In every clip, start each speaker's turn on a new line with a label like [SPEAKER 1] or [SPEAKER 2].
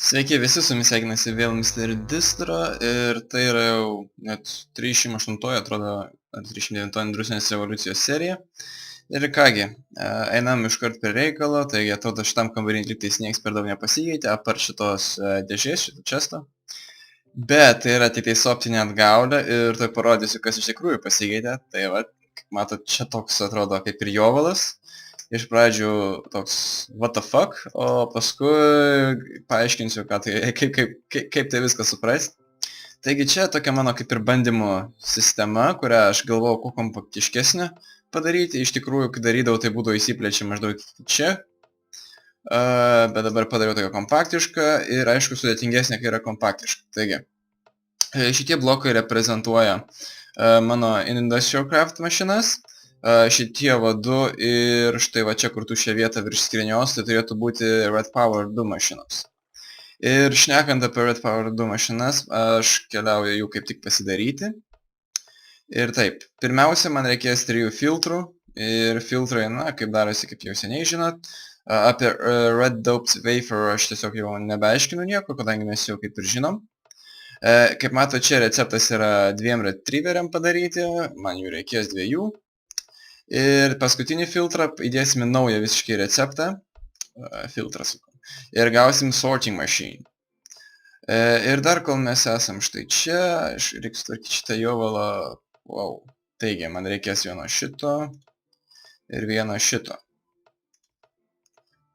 [SPEAKER 1] Sveiki visi, su jumis sveikinasi vėl Mr. Distro ir tai yra jau net 308, atrodo, ar 309 industrinės revoliucijos serija. Ir kągi, einam iškart prie reikalo, taigi atrodo šitam kambarį liktais nieks per daug nepasikeitė, apart šitos dėžės, šito često. Bet tai yra tik tais optinė atgaulė ir tai parodysiu, kas iš tikrųjų pasikeitė. Tai va, matot, čia toks atrodo kaip ir jovalas. Iš pradžių toks what the fuck, o paskui paaiškinsiu, kaip tai viską suprast. Taigi čia tokia mano kaip ir bandymo sistema, kurią aš galvojau kuo kompaktiškesnė padaryti. Iš tikrųjų, kai darydavau, tai būdavo įsiplečia maždaug iki čia. Bet dabar padariau tokią kompaktišką ir aišku sudėtingesnė, kai yra kompaktiška. Taigi, šitie blokai reprezentuoja mano Industrial Craft mašinas. Šitie vadu ir štai va čia, kur tuščia vieta virš skrynios, tai turėtų būti Red Power 2 mašinos. Ir šnekant apie Red Power 2 mašinas, aš keliauju jų kaip tik pasidaryti. Ir taip, pirmiausia, man reikės 3 filtrų. Ir filtrai, na, kaip darosi, kaip jau seniai žinot. Apie Red Doped Wafer aš tiesiog jau nebeaiškinu nieko, kadangi mes jau kaip ir žinom. Kaip mato, čia receptas yra 2 retrieveriam padaryti, man jų reikės 2. Ir paskutinį filtrą įdėsime naują visiškai receptą, ir gausim sorting machine. Ir dar kol mes esam štai čia, reiks tvarkyti šitą jovalą, wow, taigi, man reikės vieno šito ir vieno šito.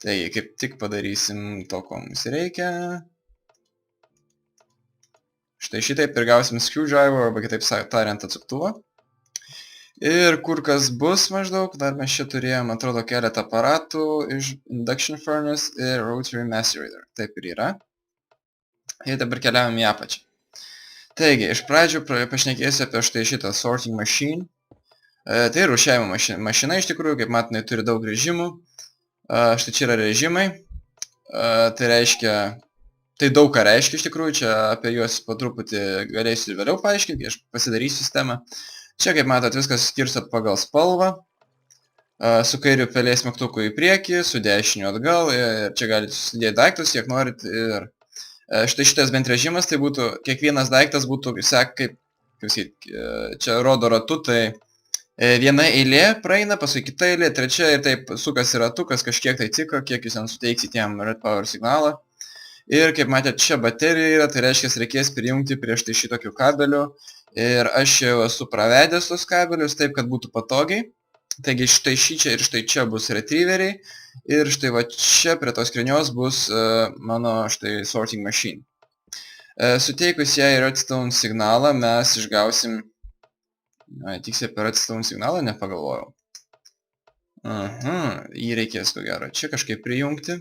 [SPEAKER 1] Taigi, kaip tik padarysim to, ko mums reikia. Štai šitaip ir gausim screwdriver, arba kitaip tariant atsuktuvą. Ir kur kas bus maždaug, dar mes čia turėjom, atrodo, keletą aparatų iš Induction Furnace ir Rotary Macerator. Taip ir yra. Ir dabar keliavom į apačią. Taigi, iš pradžių pašnekėsiu apie štai šitą sorting machine. Tai rūšiavimo mašina iš tikrųjų, kaip matai, turi daug režimų. Štai čia yra režimai. Tai reiškia, tai daug ką reiškia iš tikrųjų, čia apie juos po truputį galėsiu ir vėliau paaiškinti, aš pasidarysiu sistemą. Čia, kaip matot, viskas skirstot pagal spalvą. Su kairiu pelės mygtuku į priekį, su dešiniu atgal. Ir čia galite susidėti daiktus, kiek norit. Ir štai šitas bent režimas, tai būtų, kiekvienas daiktas būtų, kaip sakyt, čia rodo ratu, tai viena eilė praeina, paskui kita eilė, trečia ir taip sukasi ratu, kas kažkiek tai ciko, kiek jūs ten suteiksit jam Red Power signalą. Ir kaip matėte, čia baterija yra, tai reiškia, reikės prijungti prie štai šitokių kabelių. Ir aš jau esu pravedęs tos kabelius taip, kad būtų patogiai. Taigi štai šičia ir štai čia bus retrieveriai. Ir štai va čia prie tos skrynios bus mano štai sorting machine. Suteikus jai redstone signalą mes išgausim... Tiksliai apie redstone signalą nepagalvojau. Jį reikės ko gero čia kažkaip prijungti.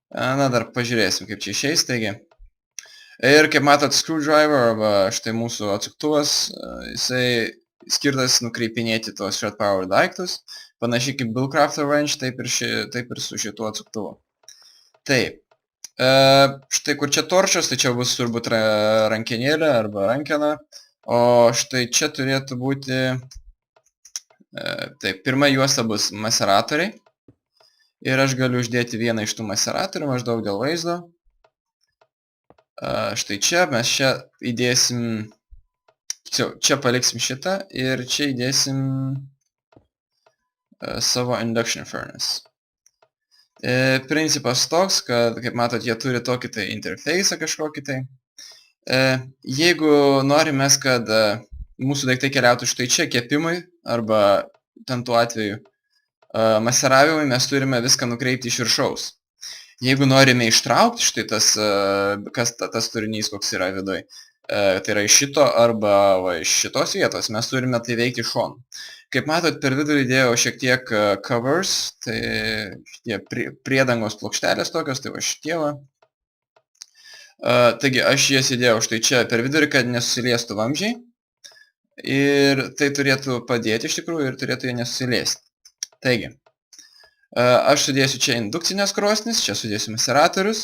[SPEAKER 1] Na, dar pažiūrėsim, kaip čia išeis, taigi. Ir kaip matot, screwdriver, arba štai mūsų atsuktuvas, jisai skirtas nukreipinėti tos Red Power daiktus, panašiai kaip Bullcrafter wrench, taip ir su šituo atsuktuvu. Taip, štai kur čia torčas, tai čia bus turbūt rankenėlė arba rankena, o štai čia turėtų būti, taip, pirma juosta bus maceratoriai, ir aš galiu uždėti vieną iš tų maceratorių, maždaug dėl vaizdo. Štai čia, mes čia įdėsim, čia paliksim šitą ir čia įdėsim savo Induction Furnace. Principas toks, kad, kaip matot, jie turi tokį tai interfeisą kažkokį tai. Jeigu norime, kad mūsų daiktai keliautų štai čia kepimui, arba ten tuo atveju maceravimui, mes turime viską nukreipti iš viršaus. Jeigu norime ištraukti štai tas turinys, koks yra viduj, tai yra iš šito arba iš šitos vietos, mes turime tai veikti iš šonų. Kaip matot, per vidurį įdėjau šiek tiek covers, tai šitie priedangos plokštelės tokios, tai va šitie va. Taigi aš jas įdėjau štai čia per vidurį, kad nesusiliestų vamzdžiai. Ir tai turėtų padėti iš tikrųjų ir turėtų jie nesusiliesti. Taigi. Aš sudėsiu čia indukcinės krosnis, čia sudėsiu maceratorius,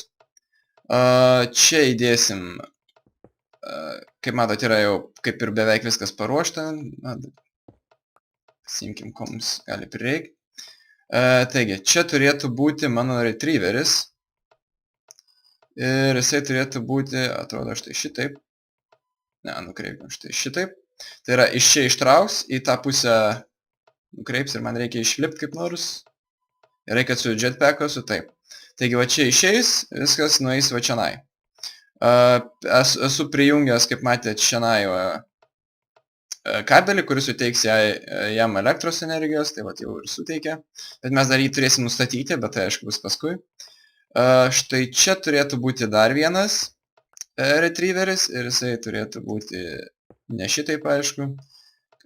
[SPEAKER 1] čia įdėsim, kaip matot, yra jau kaip ir beveik viskas paruošta, pasimkim, ko mums gali prireikti. Taigi, čia turėtų būti mano retrieveris, Ir jisai turėtų būti, atrodo, štai šitaip. Ne, nukreipim štai šitaip. Tai yra iš čia ištrauks, į tą pusę nukreips ir man reikia išlipti kaip nors. Reikia su jetpacku, su taip. Taigi va čia išeis, viskas nueis va čianai. Esu prijungęs, kaip matėte, čianai kabelį, kuris suteiks jam elektros energijos, tai va jau ir suteikia. Bet mes dar jį turėsim nustatyti, bet tai aišku bus paskui. Štai čia turėtų būti dar vienas retrieveris ir jisai turėtų būti ne šitaip, aišku,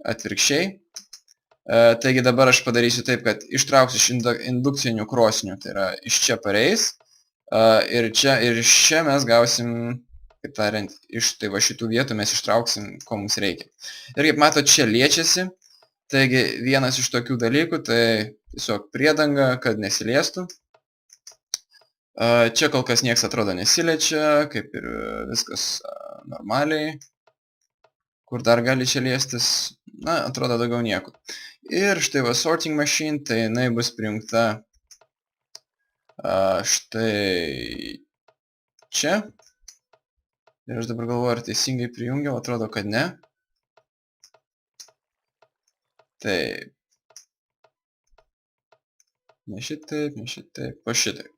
[SPEAKER 1] atvirkščiai. Taigi dabar aš padarysiu taip, kad ištrauksiu iš indukcinių krosnių, tai yra iš čia pareis. Ir iš čia mes gausim, kaip tariant, iš tai va šitų vietų mes ištrauksim, ko mums reikia. Ir kaip matot, čia liečiasi. Taigi vienas iš tokių dalykų, tai tiesiog priedanga, kad nesiliestų. Čia kol kas nieks atrodo nesiliečia, kaip ir viskas normaliai. Kur dar gali čia liestis, na, atrodo daugiau nieko. Ir štai va sorting machine, tai jinai bus prijungta štai čia. Ir aš dabar galvoju, ar teisingai prijungiau, atrodo, kad ne. Taip. Ne šitaip, o šitaip.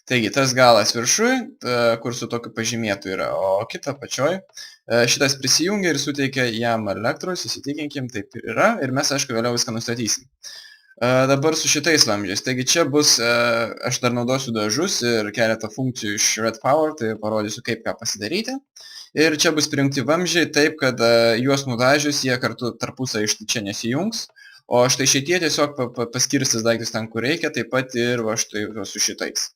[SPEAKER 1] Taigi, tas galas viršui, kur su tokiu pažymėtu yra, o kita pačioj. Šitas prisijungia ir suteikia jam elektros, įsitikinkim, taip ir yra, ir mes, aišku, vėliau viską nustatysim. Dabar su šitais vamzdžiais. Taigi čia bus, aš dar naudosiu dažus ir keletą funkcijų iš Red Power, tai parodysiu, kaip ką pasidaryti. Ir čia bus prijungti vamzdžiai taip, kad juos nudažius jie kartu tarpusą iš čia nesijungs. O štai šitie tiesiog paskirstys daiktus ten, kur reikia, taip pat ir va štai su šitais.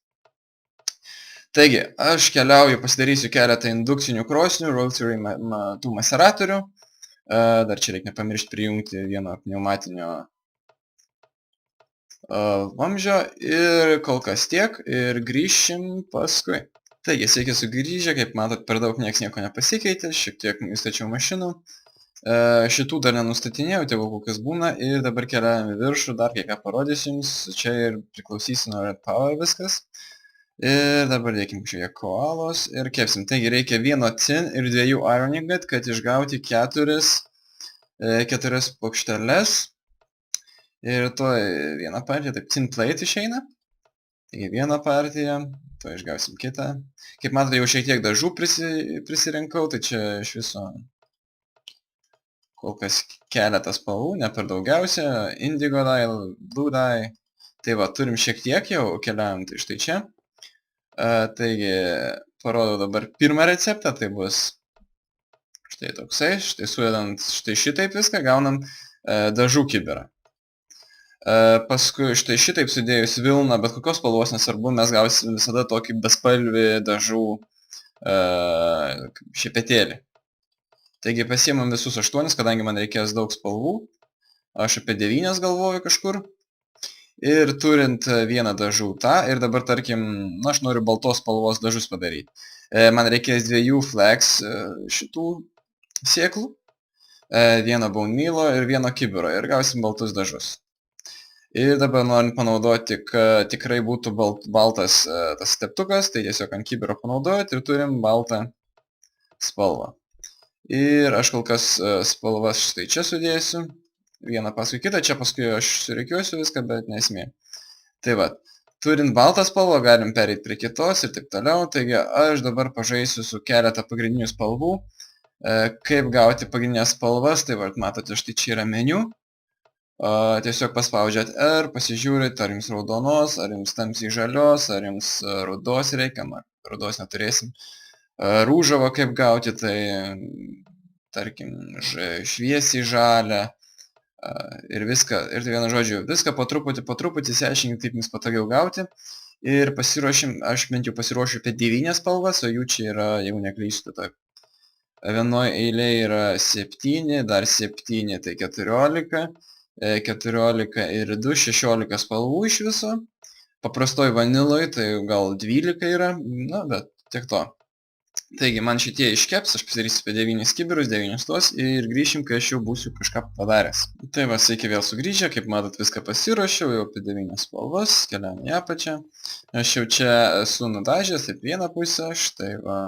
[SPEAKER 1] Taigi, aš keliauju, pasidarysiu keletą indukcinių krosnių, rotary tų maceratorių. Dar čia reikia nepamiršti prijungti vieno pneumatinio vamzdžio ir kol kas tiek ir grįšim paskui. Taigi, sveiki sugrįžę, kaip matot, per daug nieko nepasikeitė, šiek tiek nustačiau mašinų. Šitų dar nenustatinėjau, tegu kokias būna ir dabar keliaujame į viršų, dar kai ką parodysiu jums, čia ir priklausys nuo Red Power viskas. Ir dabar dėkim kažkokie koalos ir kepsim. Taigi reikia vieno tin ir 2 iron ingot, kad išgauti 4 plokšteles. Ir to viena partija, taip tin plate išeina. Taigi vieną partiją, to išgausim kitą. Kaip matote, jau šiek tiek dažų prisirinkau, tai čia iš viso kol kas keletas spalvų, ne per daugiausia. Indigo dye, blue dye. Tai va, turim šiek tiek jau, keliaujam tai štai čia. Taigi, parodau dabar pirmą receptą, tai bus štai toksai, štai sudedant štai šitaip viską, gaunam dažų kibirą. Paskui štai šitaip sudėjus vilną, bet kokios spalvos nesvarbu, mes gausim visada tokį bespalvį dažų šepetėlį. Taigi pasiemam visus 8, kadangi man reikės daug spalvų, aš apie 9 galvoju kažkur. Ir turint vieną dažų tą, ir dabar tarkim, na, aš noriu baltos spalvos dažus padaryti. Man reikės 2 flags šitų sėklų, vieno bone mealo ir vieno kibiro, ir gausim baltus dažus. Ir dabar norim panaudoti, kad tikrai būtų baltas tas teptukas, tai tiesiog ant kibiro panaudoti ir turim baltą spalvą. Ir aš kol kas spalvas štai čia sudėsiu. Vieną paskui kitą, čia paskui aš surikiuosiu viską, bet nesmė. Tai va, turint baltą spalvą, galim pereiti prie kitos ir taip toliau. Taigi aš dabar pažaisiu su keletą pagrindinių spalvų. Kaip gauti pagrindinės spalvas, tai va, matote, štai čia yra meniu. Tiesiog paspaudžiat R, pasižiūrit, ar jums raudonos, ar jums tamsiai žalios, ar jums rudos reikia, rudos neturėsim. Rūžavo kaip gauti, tai tarkim šviesiai žalia. Ir viską, ir tai vienu žodžiu, viską po truputį išsiaiškinkit, kaip jums patogiau gauti. Ir pasiruošim, aš bent jau pasiruošiu apie 9 spalvas, o jų čia yra, jeigu neklystu, tai vienoje eilėje yra 7, dar 7, tai 14, 14 ir 2, 16 spalvų iš viso. Paprastoj vaniloj, tai gal 12 yra, na, bet tiek to. Taigi, man šitie iškeps, aš pasidarysiu apie 9 kibirus, 9 tuos ir grįšim, kai aš jau būsiu kažką padaręs. Tai va, sveiki vėl sugrįžę, kaip matot, viską pasiruošiau, jau apie 9 spalvas, keliam į apačią. Aš jau čia esu nudažęs, taip vieną pusę, štai va,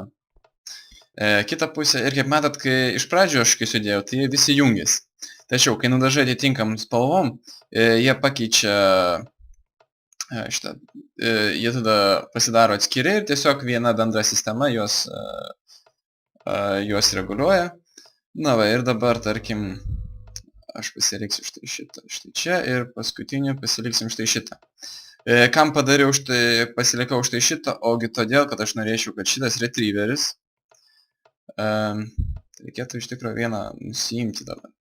[SPEAKER 1] kitą pusę. Ir kaip matot, kai iš pradžio aš kai sudėjau, tai jie visi jungėsi. Tačiau, kai nudažai atitinkamam spalvom, jie pakeičia jie tada pasidaro atskiri ir tiesiog viena bendra sistema juos reguliuoja. Na va, ir dabar, tarkim, aš pasiliksiu štai šitą, štai čia ir paskutinį pasiliksim štai šitą. Kam padariau pasilikau štai šitą, ogi todėl, kad aš norėčiau, kad šitas retrieveris, reikėtų iš tikrųjų vieną nusiimti dabar.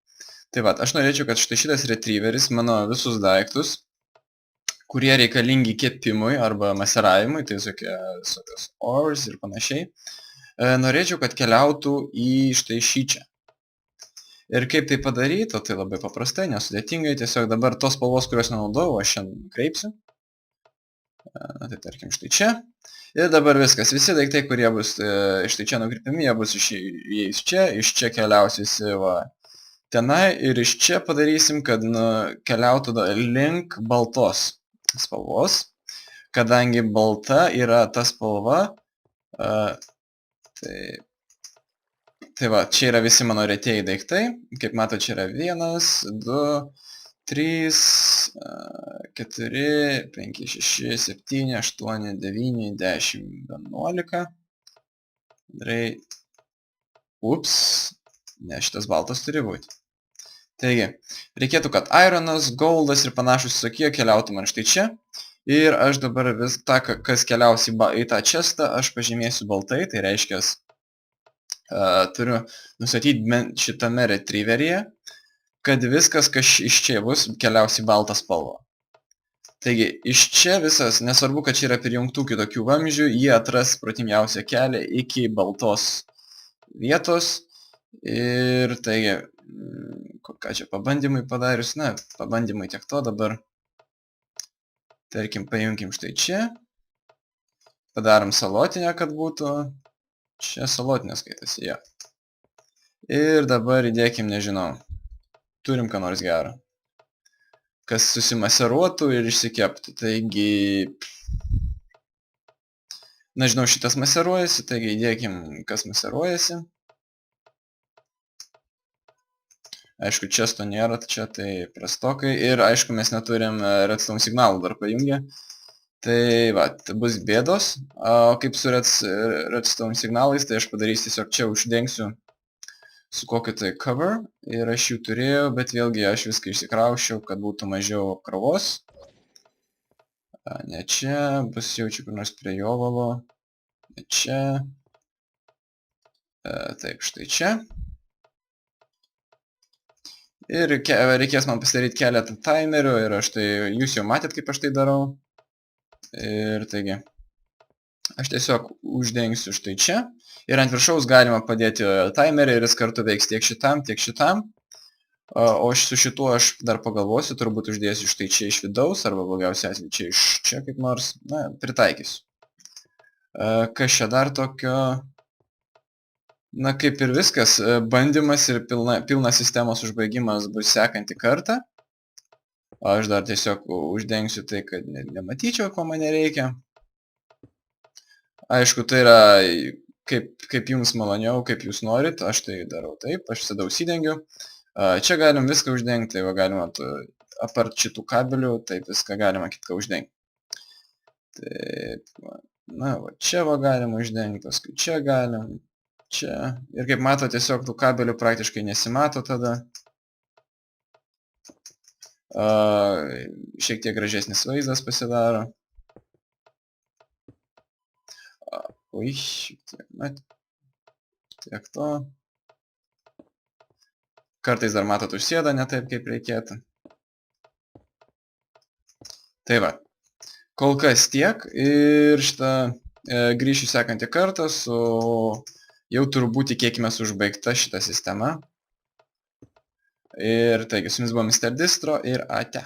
[SPEAKER 1] Tai va, aš norėčiau, kad štai šitas retrieveris mano visus daiktus, kurie reikalingi kepimui arba maseravimui, tai visokios ores ir panašiai, norėčiau, kad keliautų į štai šį čia. Ir kaip tai padaryti, tai labai paprastai, nesudėtingai, tiesiog dabar tos spalvos, kurios nenaudojau, aš šiandien kreipsiu. Tai tarkim štai čia. Ir dabar viskas, visi daiktai, kurie bus štai čia nukrypimi, jie bus iš čia keliaus visi va tenai ir iš čia padarysim, kad keliautų link baltos spalvos, kadangi balta yra ta spalva, tai va, čia yra visi mano retieji daiktai, kaip mato, čia yra 1, 2, 3, 4, 5, 6, 7, 8, 9, 10, 11, ups, ne, šitas baltas turi būti. Taigi, reikėtų, kad ironas, goldas ir panašus visokie keliautų man štai čia. Ir aš dabar vis tą, kas keliaus į tą chestą, aš pažymėsiu baltai, tai reiškia, turiu nustatyti šitame retrieveryje, kad viskas, kas iš čia bus, keliaus į baltą spalvą. Taigi, iš čia visas, nesvarbu, kad čia yra prijungtų kitokių vamzdžių, jie atras protingiausią kelią iki baltos vietos. Ir taigi, ką čia pabandymai padarius, na, pabandymai tiek to dabar. Tarkim, paimkim štai čia. Padarom salotinę, kad būtų. Čia salotinė skaitasi, jo. Ir dabar įdėkim, nežinau. Turim ką nors gerą. Kas susimaseruotų ir išsikeptų. Taigi, nežinau, šitas maseruojasi, taigi įdėkim, kas maseruojasi. Aišku, chesto nėra, čia tai prastokai. Ir aišku, mes neturim redstone signalų dar pajungę. Tai va, tai bus bėdos. O kaip su redstone signalais, tai aš padarysiu tiesiog čia uždengsiu su kokiu tai cover. Ir aš jų turėjau, bet vėlgi aš viską išsikraušiau, kad būtų mažiau apkrovos. Ne čia, bus jau čia kur nors prie jovalo. Ne čia. Taip, štai čia. Ir reikės man pasidaryti keletą timerių ir aš tai, jūs jau matėt, kaip aš tai darau. Ir taigi, aš tiesiog uždengsiu štai čia. Ir ant viršaus galima padėti timerį ir jis kartu veiks tiek šitam, tiek šitam. O su šituo aš dar pagalvosiu, turbūt uždėsiu štai čia iš vidaus, arba blogiausiai atveju čia iš čia kaip nors, na, pritaikysiu. Kas čia dar tokio? Na, kaip ir viskas, bandymas ir pilnas sistemos užbaigimas bus sekantį kartą. Aš dar tiesiog uždengsiu tai, kad nematyčiau, ko man reikia. Aišku, tai yra kaip jums maloniau, kaip jūs norit. Aš tai darau taip, aš visada užsidengiu. Čia galim viską uždengti, tai va galima apart šitų kabelių, taip viską galima kitką uždengti. Taip, na, va čia va galima uždengti, paskui čia galim. Čia. Ir kaip mato, tiesiog tų kabelių praktiškai nesimato tada. Šiek tiek gražesnis vaizdas pasidaro. Ui, tiek to. Kartais dar matot užsėda ne taip, kaip reikėtų. Tai va. Kol kas tiek. Ir šitą grįšiu sekantį kartą su... Jau turbūt tikėkimės užbaigta šita sistema. Ir taigi, su jumis buvo Mr. Distro ir ate.